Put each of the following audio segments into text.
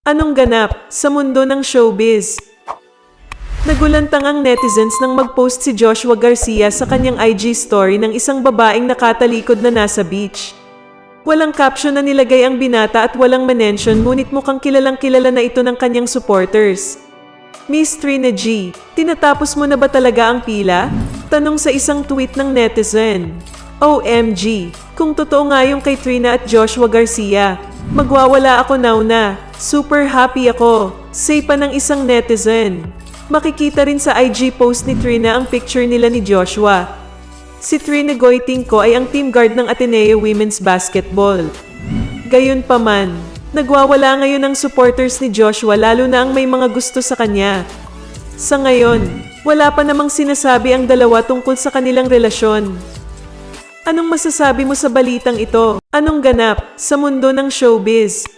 Anong ganap sa mundo ng showbiz? Nagulantang ang netizens nang mag-post si Joshua Garcia sa kanyang IG story ng isang babaeng nakatalikod na nasa beach. Walang caption na nilagay ang binata at walang mention, ngunit mukhang kilalang kilala na ito ng kanyang supporters. Miss Trina G, tinatapos mo na ba talaga ang pila? Tanong sa isang tweet ng netizen. OMG, kung totoo nga yung kay Trina at Joshua Garcia, magwawala ako now na. Super happy ako, say pa ng isang netizen. Makikita rin sa IG post ni Trina ang picture nila ni Joshua. Si Trina Goitingco ay ang team guard ng Ateneo Women's Basketball. Gayunpaman, nagwawala ngayon ang supporters ni Joshua, lalo na ang may mga gusto sa kanya. Sa ngayon, wala pa namang sinasabi ang dalawa tungkol sa kanilang relasyon. Anong masasabi mo sa balitang ito? Anong ganap sa mundo ng showbiz?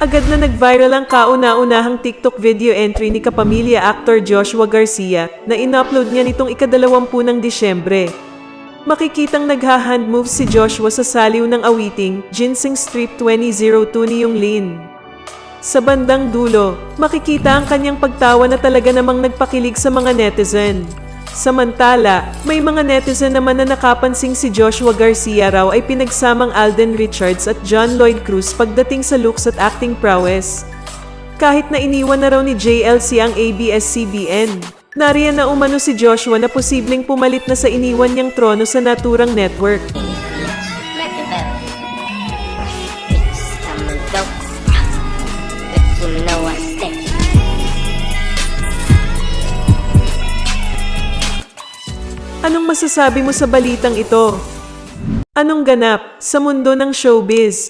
Agad na nag-viral ang kauna-unahang TikTok video entry ni kapamilya actor Joshua Garcia na in-upload niya nitong ika-20 ng Disyembre. Makikitang nagha-hand moves si Joshua sa saliw ng awiting Ginseng Strip 2002 ni Yung Lin. Sa bandang dulo, makikita ang kanyang pagtawa na talaga namang nagpakilig sa mga netizen. Samantala, may mga netizen naman na nakapansing si Joshua Garcia raw ay pinagsamang Alden Richards at John Lloyd Cruz pagdating sa looks at acting prowess. Kahit na iniwan na raw ni JLC ang ABS-CBN, nariyan na umano si Joshua na posibleng pumalit na sa iniwan niyang trono sa naturang network. Anong masasabi mo sa balitang ito? Anong ganap sa mundo ng showbiz?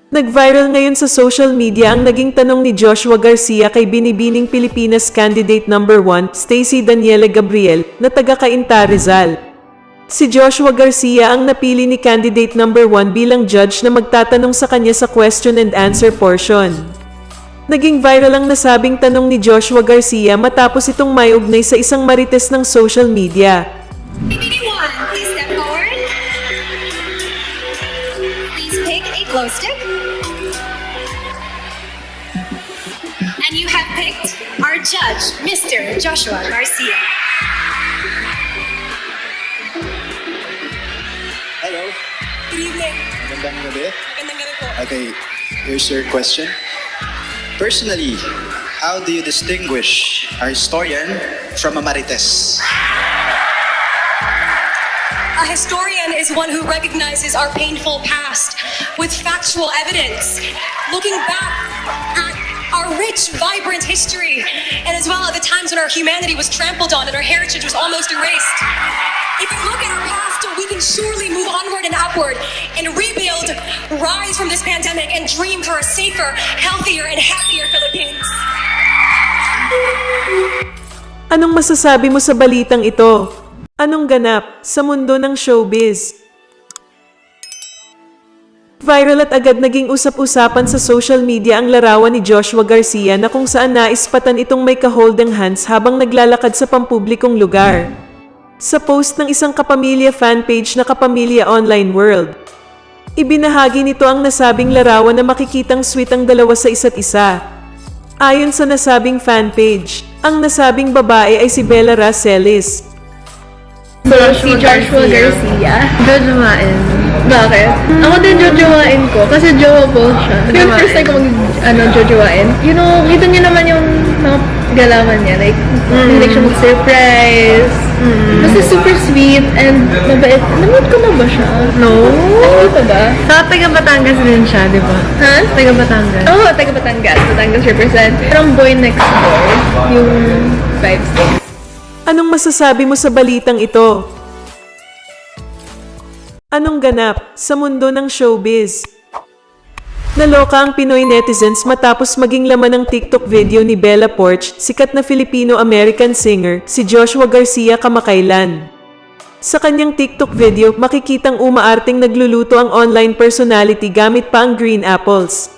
Nag-viral ngayon sa social media ang naging tanong ni Joshua Garcia kay binibining Pilipinas candidate number 1, Stacey Daniela Gabriel, na taga-Cainta, Rizal. Si Joshua Garcia ang napili ni candidate number 1 bilang judge na magtatanong sa kanya sa question and answer portion. Naging viral ang nasabing tanong ni Joshua Garcia matapos itong may ugnay sa isang marites ng social media. Anyone, please step forward. Please pick a glow stick. And you have picked our judge, Mr. Joshua Garcia. Hello. Good evening. Magandang gabi. Magandang gabi po. Okay, here's your question. Personally, how do you distinguish a historian from a marites? A historian is one who recognizes our painful past with factual evidence, looking back at our rich, vibrant history, and as well at the times when our humanity was trampled on and our heritage was almost erased. If we look at our past, we can surely move onward and upward and rebuild, rise from this pandemic, and dream for a safer, healthier, and happier Philippines. Anong masasabi mo sa balitang ito? Anong ganap sa mundo ng showbiz? Viral at agad naging usap-usapan sa social media ang larawan ni Joshua Garcia na kung saan naispatan itong may ka-holding hands habang naglalakad sa pampublikong lugar. Sa post ng isang kapamilya fanpage na Kapamilya Online World, ibinahagi nito ang nasabing larawan na makikitang sweet ang dalawa sa isa't isa. Ayon sa nasabing fanpage, ang nasabing babae ay si Bella Racelis. Si Joshua Garcia. Jojowain. Bakit? Ako din jojowain ko kasi jowa po siya. Yung first time ko jojowain. You know, kita niyo naman yung mga galawan niya. Like, hindi siya mag-surprise. Kasi super sweet and mabait. Namit ko na ba siya? No. Ano pa ba? Sa taga Batangas din siya, di ba? Ha? Taga Batangas. Oo, taga Batangas. Batangas represent. Parang boy next door. Yung vibes. Anong masasabi mo sa balitang ito? Anong ganap sa mundo ng showbiz? Naloka ang Pinoy netizens matapos maging laman ng TikTok video ni Bella Poarch, sikat na Filipino-American singer, si Joshua Garcia kamakailan. Sa kanyang TikTok video, makikitang umaarting nagluluto ang online personality gamit pa ang green apples.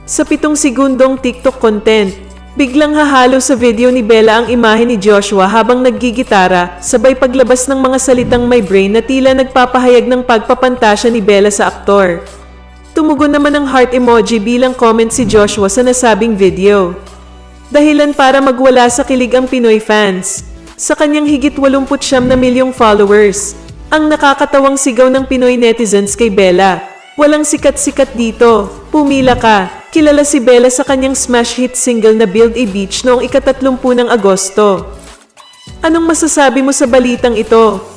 Sa 7 segundong TikTok content, biglang hahalo sa video ni Bella ang imahe ni Joshua habang naggigitara, sabay paglabas ng mga salitang may brain na tila nagpapahayag ng pagpapantasya ni Bella sa aktor. Tumugon naman ang heart emoji bilang comment si Joshua sa nasabing video. Dahilan para magwala sa kilig ang Pinoy fans. Sa kanyang higit 89 na milyong followers, ang nakakatawang sigaw ng Pinoy netizens kay Bella. Walang sikat-sikat dito, pumila ka. Kilala si Bella sa kanyang smash hit single na Build a Beach noong ika-30 ng Agosto. Anong masasabi mo sa balitang ito?